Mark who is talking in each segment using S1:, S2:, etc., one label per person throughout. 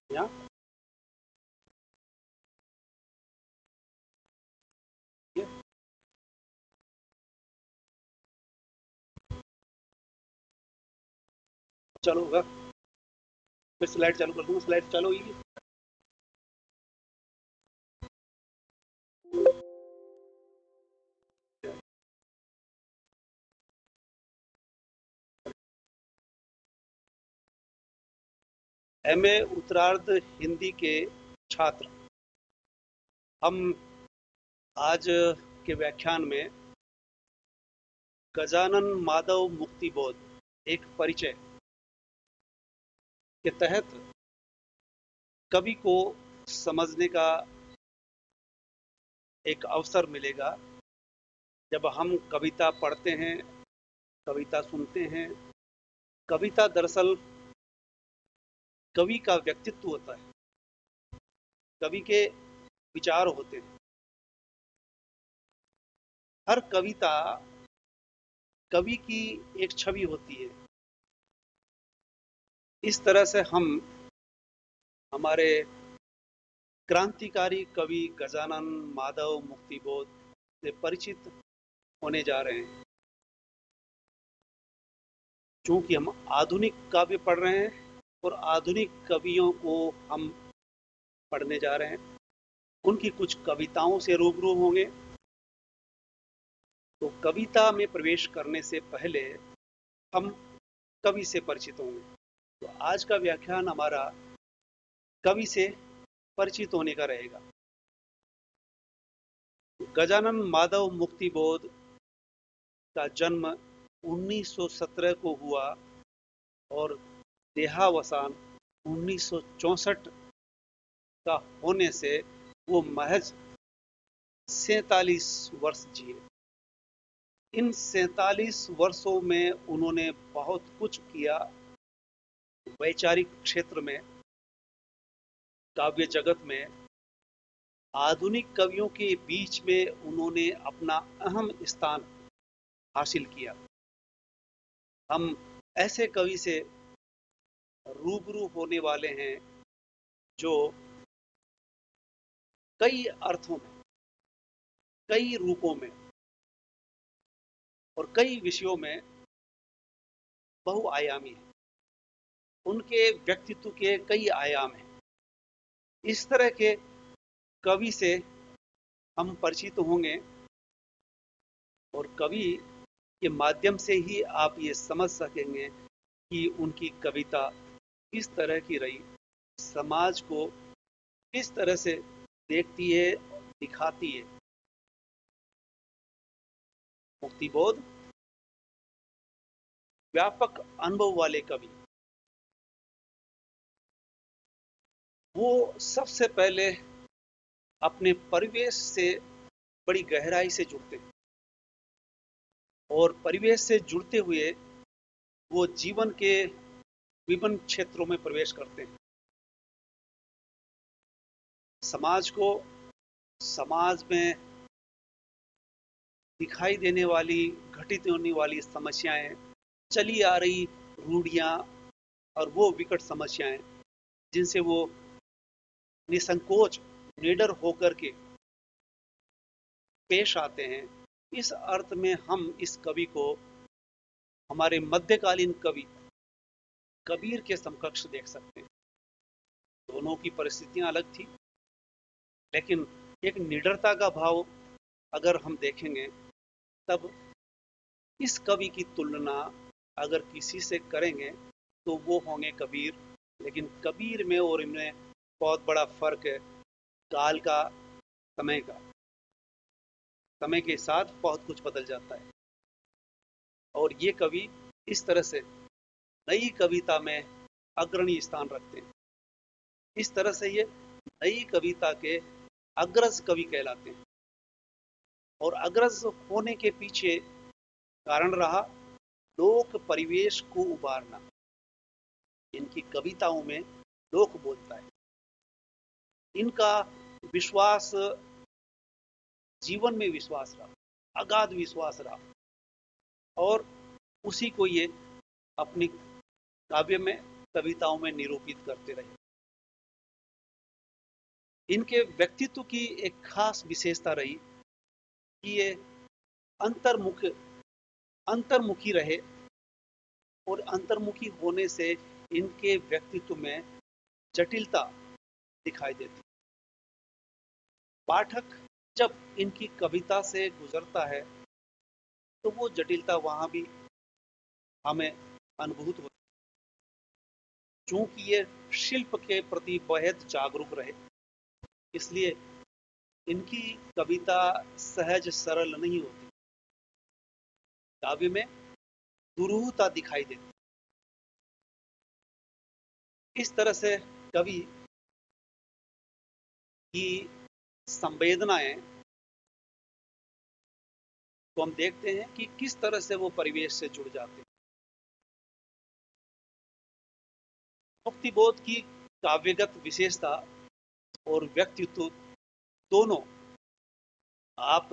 S1: या चालू होगा, फिर स्लाइड चालू कर दूंगा, स्लाइड चालू होगी। एमए उत्तरार्ध हिंदी के छात्र, हम आज के व्याख्यान में गजानन माधव मुक्ति बोध एक परिचय के तहत कवि को समझने का एक अवसर मिलेगा। जब हम कविता पढ़ते हैं, कविता सुनते हैं, कविता दरअसल कवि का व्यक्तित्व होता है, कवि के विचार होते हैं। हर कविता कवि की एक छवि होती है। इस तरह से हम हमारे क्रांतिकारी कवि गजानन माधव मुक्ति बोध से परिचित होने जा रहे हैं। चूंकि हम आधुनिक काव्य पढ़ रहे हैं और आधुनिक कवियों को हम पढ़ने जा रहे हैं, उनकी कुछ कविताओं से रूबरू होंगे। तो कविता में प्रवेश करने से पहले हम कवि से परिचित होंगे। तो आज का व्याख्यान हमारा कवि से परिचित होने का रहेगा। गजानन माधव मुक्ति बोध का जन्म 1917 को हुआ और देहावसान 1964 का होने से वो महज 47 वर्ष जिए। इन 47 वर्षों में उन्होंने बहुत कुछ किया। वैचारिक क्षेत्र में, काव्य जगत में, आधुनिक कवियों के बीच में उन्होंने अपना अहम स्थान हासिल किया। हम ऐसे कवि से रूबरू होने वाले हैं जो कई अर्थों में, कई रूपों में और कई विषयों में बहुआयामी है। उनके व्यक्तित्व के कई आयाम हैं। इस तरह के कवि से हम परिचित होंगे और कवि के माध्यम से ही आप ये समझ सकेंगे कि उनकी कविता किस तरह की रही, समाज को किस तरह से देखती है, दिखाती है। मुक्तिबोध व्यापक अनुभव वाले कवि, वो सबसे पहले अपने परिवेश से बड़ी गहराई से जुड़ते हैं और परिवेश से जुड़ते हुए वो जीवन के विभिन्न क्षेत्रों में प्रवेश करते हैं। समाज को, समाज में दिखाई देने वाली, घटित होने वाली समस्याएं, चली आ रही रूढ़ियां और वो विकट समस्याएं जिनसे वो निसंकोच, निडर होकर के पेश आते हैं। इस अर्थ में हम इस कवि को हमारे मध्यकालीन कवि कबीर के समकक्ष देख सकते हैं। दोनों की परिस्थितियां अलग थी, लेकिन एक निडरता का भाव अगर हम देखेंगे, तब इस कवि की तुलना अगर किसी से करेंगे तो वो होंगे कबीर। लेकिन कबीर में और इनमें बहुत बड़ा फर्क है, काल का, समय का। समय के साथ बहुत कुछ बदल जाता है और ये कवि इस तरह से नई कविता में अग्रणी स्थान रखते हैं। इस तरह से ये नई कविता के अग्रज कवि कहलाते हैं। और अग्रज होने के पीछे कारण रहा लोक परिवेश को उबारना। इनकी कविताओं में लोक बोलता है। इनका विश्वास, जीवन में विश्वास रहा, अगाध विश्वास रहा और उसी को ये अपनी काव्य में कविताओं में निरूपित करते रहे। इनके व्यक्तित्व की एक खास विशेषता रही कि ये अंतर्मुख अंतर्मुखी रहे, और अंतर्मुखी होने से इनके व्यक्तित्व में जटिलता दिखाई देती। पाठक जब इनकी कविता से गुजरता है तो वो जटिलता वहां भी हमें अनुभूत होती। चूंकि ये शिल्प के प्रति बेहद जागरूक रहे, इसलिए इनकी कविता सहज सरल नहीं होती, काव्य में दुरूहता दिखाई देती। इस तरह से कवि की संवेदनाएं तो हम देखते हैं कि किस तरह से वो परिवेश से जुड़ जाते हैं। मुक्तिबोध की काव्यगत विशेषता और व्यक्तित्व दोनों आप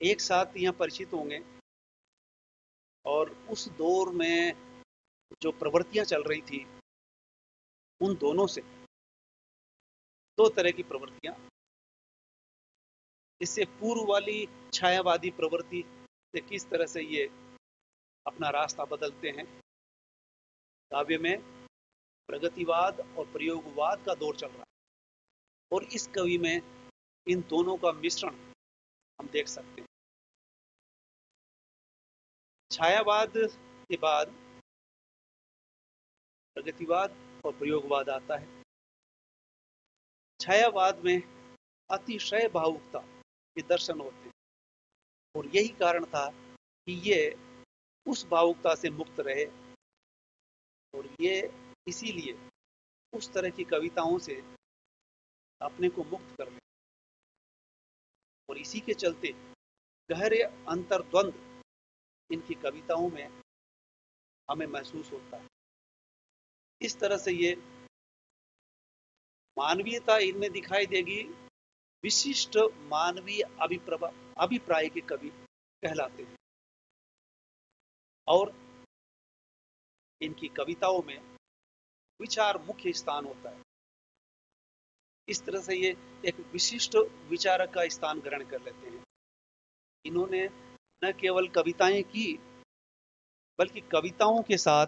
S1: एक साथ यहाँ परिचित होंगे, और उस दौर में जो प्रवृत्तियां चल रही थी उन दोनों से, दो तरह की प्रवृत्तियां, इससे पूर्व वाली छायावादी प्रवृत्ति से किस तरह से ये अपना रास्ता बदलते हैं। काव्य में प्रगतिवाद और प्रयोगवाद का दौर चल रहा है, और इस कवि में इन दोनों का मिश्रण हम देख सकते हैं। छायावाद के बाद प्रगतिवाद और प्रयोगवाद आता है। छायावाद में अतिशय भावुकता के दर्शन होते हैं, और यही कारण था कि ये उस भावुकता से मुक्त रहे, और ये इसीलिए उस तरह की कविताओं से अपने को मुक्त कर ले, और इसी के चलते गहरे अंतर्द्वंद इनकी कविताओं में हमें महसूस होता है। इस तरह से ये मानवीयता इनमें दिखाई देगी। विशिष्ट मानवीय अभिप्राय के कवि कहलाते हैं, और इनकी कविताओं में विचार मुख्य स्थान होता है। इस तरह से ये एक विशिष्ट विचारक का स्थान ग्रहण कर लेते हैं। इन्होंने न केवल कविताएं की, बल्कि कविताओं के साथ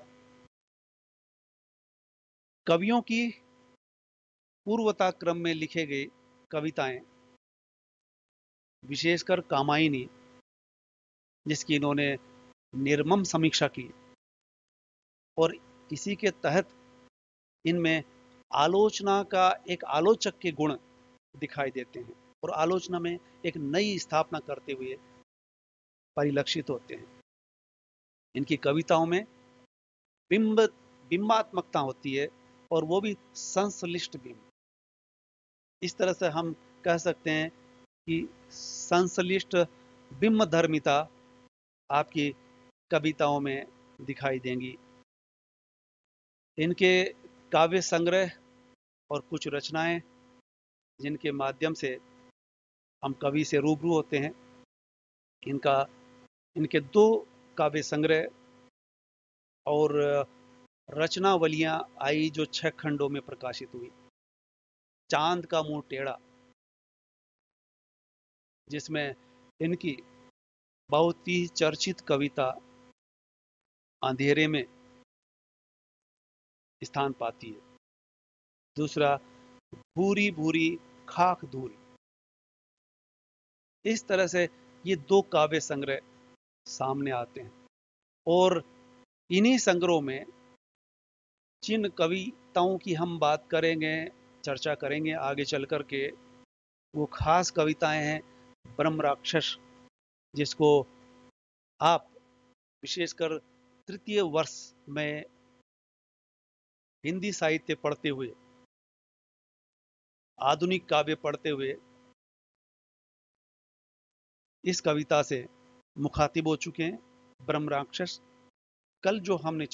S1: कवियों की पूर्वता क्रम में लिखे गए कविताएं, विशेषकर कामायनी, जिसकी इन्होंने निर्मम समीक्षा की, और इसी के तहत इनमें आलोचना का एक आलोचक के गुण दिखाई देते हैं, और आलोचना में एक नई स्थापना करते हुए परिलक्षित होते हैं। इनकी कविताओं में बिंब बिंबात्मकता होती है, और वो भी संश्लिष्ट बिंब। इस तरह से हम कह सकते हैं कि संश्लिष्ट बिंब धर्मिता आपकी कविताओं में दिखाई देंगी। इनके काव्य संग्रह और कुछ रचनाएं जिनके माध्यम से हम कवि से रूबरू होते हैं, इनका इनके दो काव्य संग्रह और रचनावलियां आई जो 6 खंडों में प्रकाशित हुई। चांद का मुंह टेढ़ा, जिसमें इनकी बहुत ही चर्चित कविता अंधेरे में स्थान पाती है। दूसरा, भूरी भूरी खाक धूल। इस तरह से ये दो काव्य संग्रह सामने आते हैं, और इन्हीं संग्रहों में जिन कविताओं की हम बात करेंगे, चर्चा करेंगे आगे चल कर के, वो खास कविताएं हैं ब्रह्म राक्षस, जिसको आप विशेषकर तृतीय वर्ष में हिंदी साहित्य पढ़ते हुए, आधुनिक काव्य पढ़ते हुए इस कविता से मुखातिब हो चुके हैं। ब्रह्म राक्षस कल जो हमने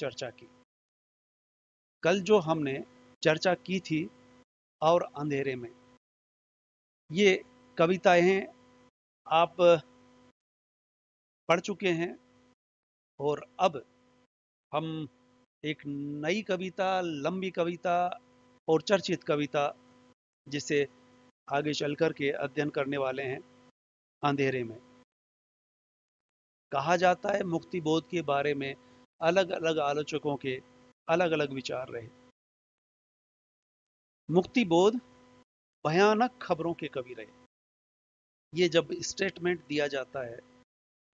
S1: चर्चा की थी, और अंधेरे में, ये कविताएं हैं आप पढ़ चुके हैं, और अब हम एक नई कविता, लंबी कविता और चर्चित कविता, जिसे आगे चल कर के अध्ययन करने वाले हैं, अंधेरे में। कहा जाता है मुक्ति बोध के बारे में अलग अलग आलोचकों के अलग अलग विचार रहे। मुक्ति बोध भयानक खबरों के कवि रहे। ये जब स्टेटमेंट दिया जाता है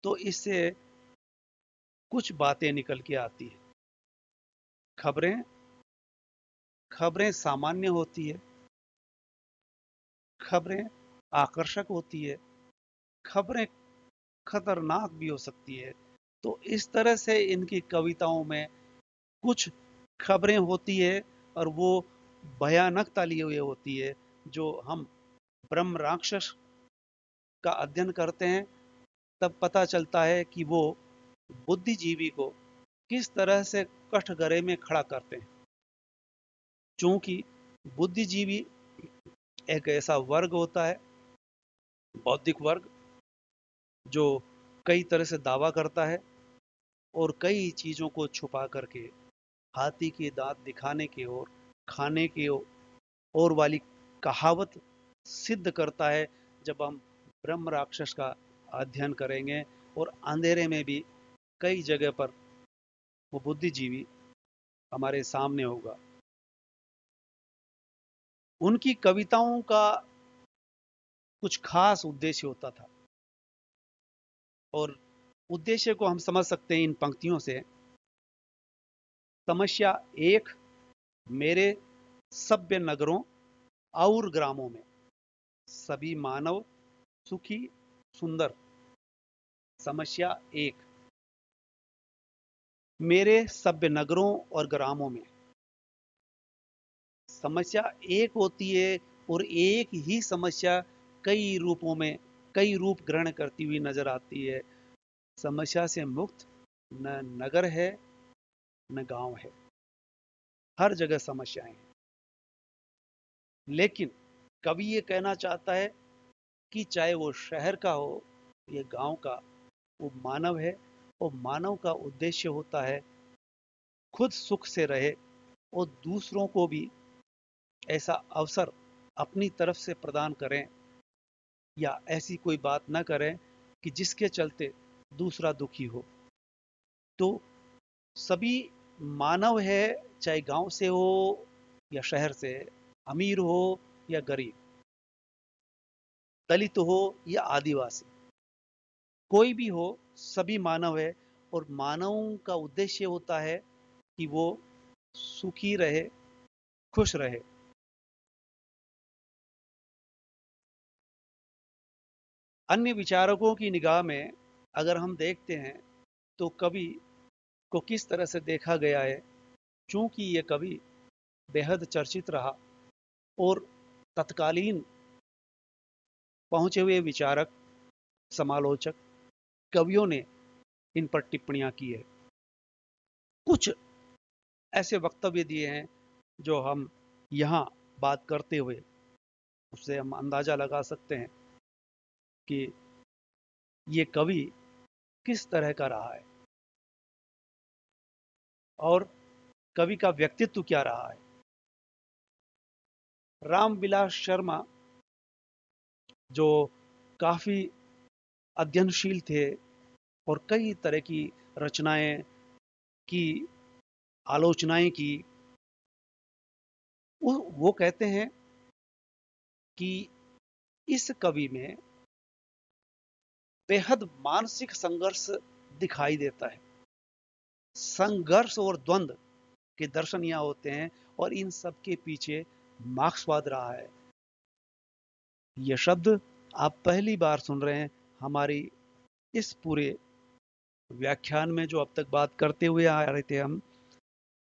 S1: तो इससे कुछ बातें निकल के आती है। खबरें खबरें सामान्य होती है, खबरें आकर्षक होती है, खबरें खतरनाक भी हो सकती है। तो इस तरह से इनकी कविताओं में कुछ खबरें होती है और वो भयानकता लिए हुए होती है। जो हम ब्रह्म राक्षस का अध्ययन करते हैं तब पता चलता है कि वो बुद्धिजीवी को किस तरह से कठघरे में खड़ा करते हैं। चूंकि बुद्धिजीवी एक ऐसा वर्ग होता है, बौद्धिक वर्ग, जो कई तरह से दावा करता है और कई चीजों को छुपा करके हाथी के दांत दिखाने की ओर, खाने की ओर वाली कहावत सिद्ध करता है। जब हम ब्रह्म राक्षस का अध्ययन करेंगे और अंधेरे में भी कई जगह पर वो बुद्धिजीवी हमारे सामने होगा। उनकी कविताओं का कुछ खास उद्देश्य होता था और उद्देश्य को हम समझ सकते हैं इन पंक्तियों से। समस्या एक, मेरे सभ्य नगरों और ग्रामों में सभी मानव सुखी सुंदर। समस्या एक, मेरे सभ्य नगरों और ग्रामों में। समस्या एक होती है और एक ही समस्या कई रूपों में, कई रूप ग्रहण करती हुई नजर आती है। समस्या से मुक्त न नगर है न गांव है, हर जगह समस्याएं हैं। लेकिन कवि ये कहना चाहता है कि चाहे वो शहर का हो या गांव का, वो मानव है और मानव का उद्देश्य होता है खुद सुख से रहे और दूसरों को भी ऐसा अवसर अपनी तरफ से प्रदान करें या ऐसी कोई बात ना करें कि जिसके चलते दूसरा दुखी हो। तो सभी मानव है, चाहे गांव से हो या शहर से, अमीर हो या गरीब, दलित हो या आदिवासी, कोई भी हो, सभी मानव है। और मानव का उद्देश्य होता है कि वो सुखी रहे, खुश रहे। अन्य विचारकों की निगाह में अगर हम देखते हैं तो कवि को किस तरह से देखा गया है। चूंकि ये कवि बेहद चर्चित रहा और तत्कालीन पहुंचे हुए विचारक, समालोचक, कवियों ने इन पर टिप्पणियां की है। कुछ ऐसे वक्तव्य दिए हैं जो हम यहां बात करते हुए उससे हम अंदाजा लगा सकते हैं कि ये कवि किस तरह का रहा है और कवि का व्यक्तित्व क्या रहा है। रामविलास शर्मा, जो काफी अध्ययनशील थे और कई तरह की रचनाएं की, आलोचनाएं की, वो कहते हैं कि इस कवि में बेहद मानसिक संघर्ष दिखाई देता है। संघर्ष और द्वंद्व के दर्शन यहाँ होते हैं और इन सब के पीछे मार्क्सवाद रहा है। ये शब्द आप पहली बार सुन रहे हैं हमारी इस पूरे व्याख्यान में। जो अब तक बात करते हुए आ रहे थे हम,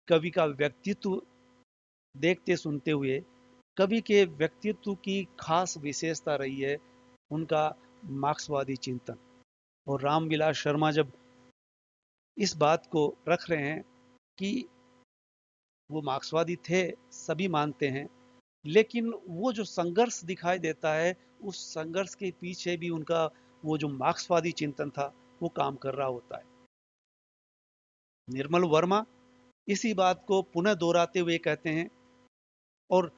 S1: कवि का व्यक्तित्व देखते सुनते हुए, कवि के व्यक्तित्व की खास विशेषता रही है उनका मार्क्सवादी चिंतन। और रामविलास शर्मा जब इस बात को रख रहे हैं कि वो मार्क्सवादी थे, सभी मानते हैं, लेकिन वो जो संघर्ष दिखाई देता है, उस संघर्ष के पीछे भी उनका वो जो मार्क्सवादी चिंतन था वो काम कर रहा होता है। निर्मल वर्मा इसी बात को पुनः दोहराते हुए कहते हैं, और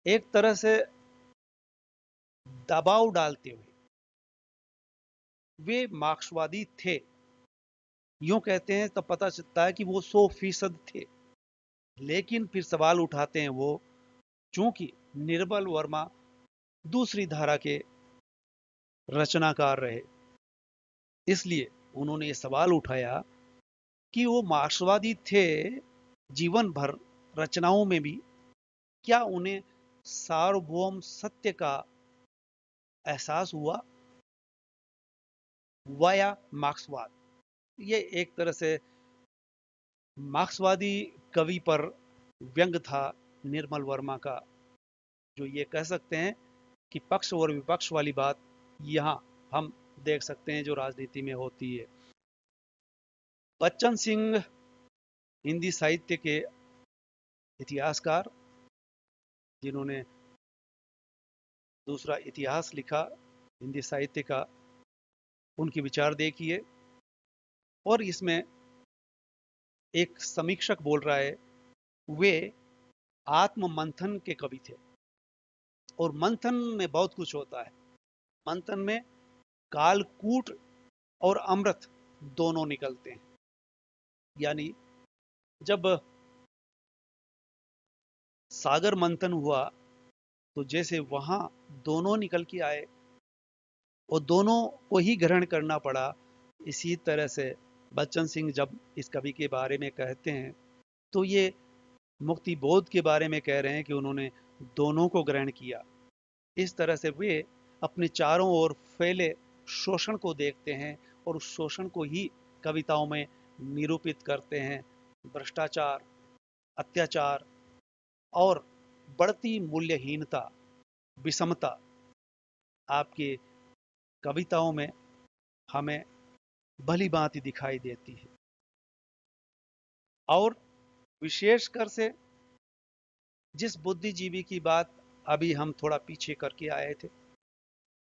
S1: एक तरह से दबाव डालते हुए, वे मार्क्सवादी थे, यूं कहते हैं तब पता चलता है कि वो 100% थे। लेकिन फिर सवाल उठाते हैं वो, चूंकि निर्मल वर्मा दूसरी धारा के रचनाकार रहे, इसलिए उन्होंने ये सवाल उठाया कि वो मार्क्सवादी थे जीवन भर रचनाओं में भी, क्या उन्हें सार्वभौम सत्य का एहसास हुआ वाया मार्क्सवाद। ये एक तरह से मार्क्सवादी कवि पर व्यंग था निर्मल वर्मा का, जो ये कह सकते हैं कि पक्ष और विपक्ष वाली बात यहां हम देख सकते हैं जो राजनीति में होती है। बच्चन सिंह हिंदी साहित्य के इतिहासकार, जिन्होंने दूसरा इतिहास लिखा हिंदी साहित्य का, उनकी विचार देखिए। और इसमें एक समीक्षक बोल रहा है, वे आत्म मंथन के कवि थे, और मंथन में बहुत कुछ होता है। मंथन में कालकूट और अमृत दोनों निकलते हैं। यानी जब सागर मंथन हुआ तो जैसे वहां दोनों निकल के आए और दोनों को ही ग्रहण करना पड़ा, इसी तरह से बच्चन सिंह जब इस कवि के बारे में कहते हैं तो ये मुक्ति बोध के बारे में कह रहे हैं कि उन्होंने दोनों को ग्रहण किया। इस तरह से वे अपने चारों ओर फैले शोषण को देखते हैं और उस शोषण को ही कविताओं में निरूपित करते हैं। भ्रष्टाचार, अत्याचार और बढ़ती मूल्यहीनता, विषमता आपकी कविताओं में हमें भली भांति दिखाई देती है। और विशेषकर से जिस बुद्धिजीवी की बात अभी हम थोड़ा पीछे करके आए थे,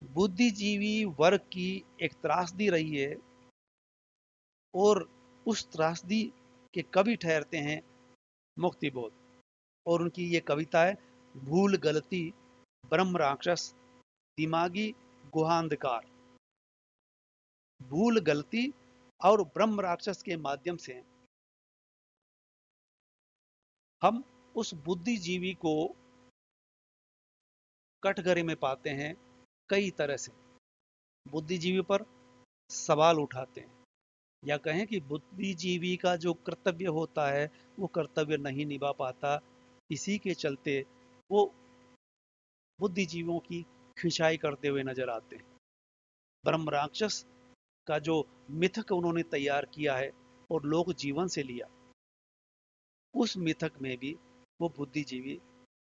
S1: बुद्धिजीवी वर्ग की एक त्रासदी रही है, और उस त्रासदी के कवि ठहरते हैं मुक्ति बोध। और उनकी ये कविता है, भूल गलती, ब्रह्म राक्षस, दिमागी गुहा अंधकार। भूल गलती और ब्रह्म राक्षस के माध्यम से हम उस बुद्धिजीवी को कटघरे में पाते हैं। कई तरह से बुद्धिजीवी पर सवाल उठाते हैं, या कहें कि बुद्धिजीवी का जो कर्तव्य होता है वो कर्तव्य नहीं निभा पाता। इसी के चलते वो बुद्धिजीवियों की खिंचाई करते हुए नजर आते हैं। ब्रह्म राक्षस का जो मिथक उन्होंने तैयार किया है और लोक जीवन से लिया, उस मिथक में भी वो बुद्धिजीवी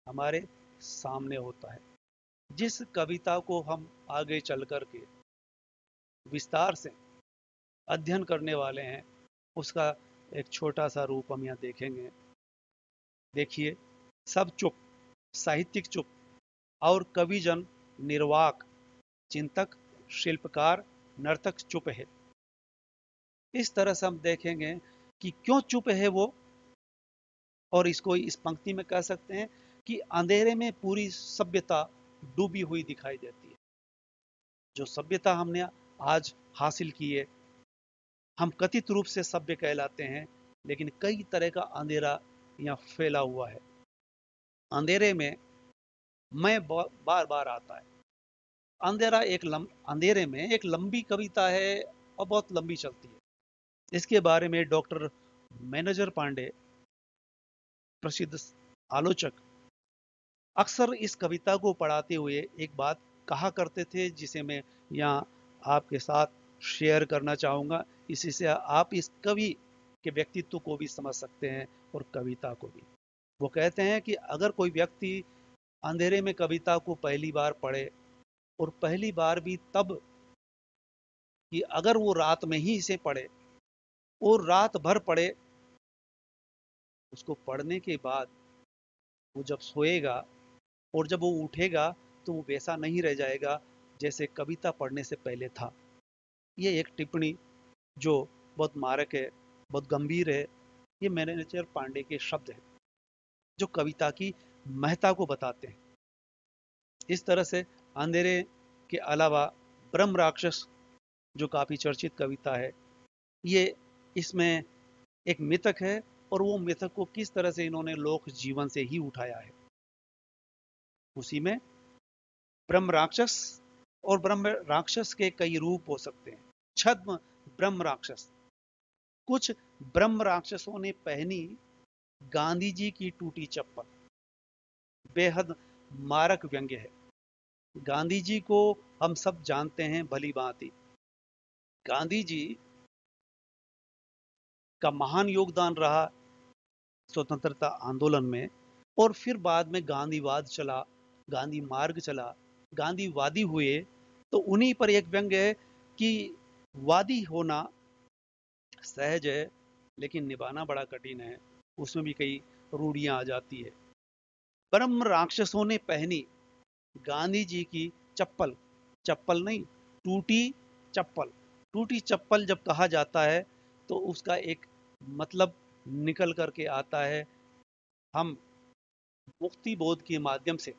S1: हमारे सामने होता है। जिस कविता को हम आगे चल करके विस्तार से अध्ययन करने वाले हैं, उसका एक छोटा सा रूप हम यहाँ देखेंगे। देखिए, सब चुप, साहित्यिक चुप और कविजन निर्वाक, चिंतक, शिल्पकार, नर्तक चुप है। इस तरह से हम देखेंगे कि क्यों चुप है वो, और इसको इस पंक्ति में कह सकते हैं कि अंधेरे में पूरी सभ्यता डूबी हुई दिखाई देती है। जो सभ्यता हमने आज हासिल की है, हम कथित रूप से सभ्य कहलाते हैं, लेकिन कई तरह का अंधेरा यहाँ फैला हुआ है। अंधेरे में मैं बार बार आता है। अंधेरे में एक लंबी कविता है और बहुत लंबी चलती है। इसके बारे में डॉक्टर मैनेजर पांडे, प्रसिद्ध आलोचक, अक्सर इस कविता को पढ़ाते हुए एक बात कहा करते थे, जिसे मैं यहाँ आपके साथ शेयर करना चाहूँगा। इसी से आप इस कवि के व्यक्तित्व को भी समझ सकते हैं और कविता को भी। वो कहते हैं कि अगर कोई व्यक्ति अंधेरे में कविता को पहली बार पढ़े, और पहली बार भी तब कि अगर वो रात में ही इसे पढ़े और रात भर पढ़े, उसको पढ़ने के बाद वो जब सोएगा और जब वो उठेगा तो वो वैसा नहीं रह जाएगा जैसे कविता पढ़ने से पहले था। ये एक टिप्पणी जो बहुत मारक है, बहुत गंभीर है, ये मैनेजर पांडे के शब्द हैं जो कविता की महत्ता को बताते हैं। इस तरह से अंधेरे के अलावा ब्रह्म राक्षस जो काफी चर्चित कविता है, ये इसमें एक मिथक है और वो मिथक को किस तरह से इन्होंने लोक जीवन से ही उठाया है। उसी में ब्रह्म राक्षस और ब्रह्म राक्षस के कई रूप हो सकते हैं। छद्म ब्रह्म राक्षस, कुछ ब्रह्म राक्षसों ने पहनी गांधी जी की टूटी चप्पल, बेहद मारक व्यंग्य है। गांधी जी को हम सब जानते हैं भली भांति। गांधी जी का महान योगदान रहा स्वतंत्रता आंदोलन में, और फिर बाद में गांधीवाद चला, गांधी मार्ग चला, गांधीवादी हुए। तो उन्हीं पर एक व्यंग्य है कि वादी होना सहज है लेकिन निभाना बड़ा कठिन है, उसमें भी कई रूढ़ियां आ जाती है। ब्रह्म राक्षसों ने पहनी गांधी जी की चप्पल, चप्पल नहीं, टूटी चप्पल। टूटी चप्पल जब कहा जाता है तो उसका एक मतलब निकल करके आता है, हम मुक्ति बोध के माध्यम से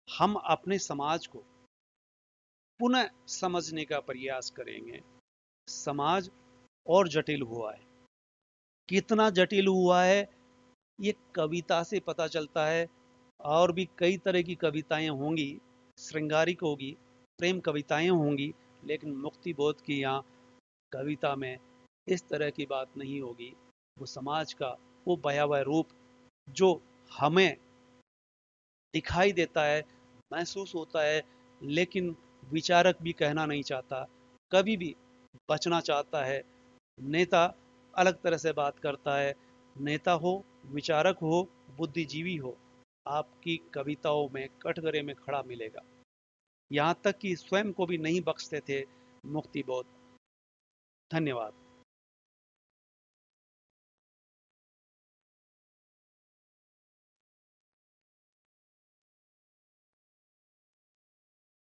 S1: हम अपने समाज को पुनः समझने का प्रयास करेंगे। समाज और जटिल हुआ है, कितना जटिल हुआ है ये कविता से पता चलता है। और भी कई तरह की कविताएं होंगी, श्रृंगारिक होगी, प्रेम कविताएं होंगी, लेकिन मुक्ति बोध की यहाँ कविता में इस तरह की बात नहीं होगी। वो समाज का वो भयावह रूप जो हमें दिखाई देता है, महसूस होता है, लेकिन विचारक भी कहना नहीं चाहता, कभी भी बचना चाहता है। नेता अलग तरह से बात करता है, नेता हो, विचारक हो, बुद्धिजीवी हो, आपकी कविताओं में कटघरे में खड़ा मिलेगा। यहाँ तक कि स्वयं को भी नहीं बख्शते थे मुक्ति बोध। धन्यवाद।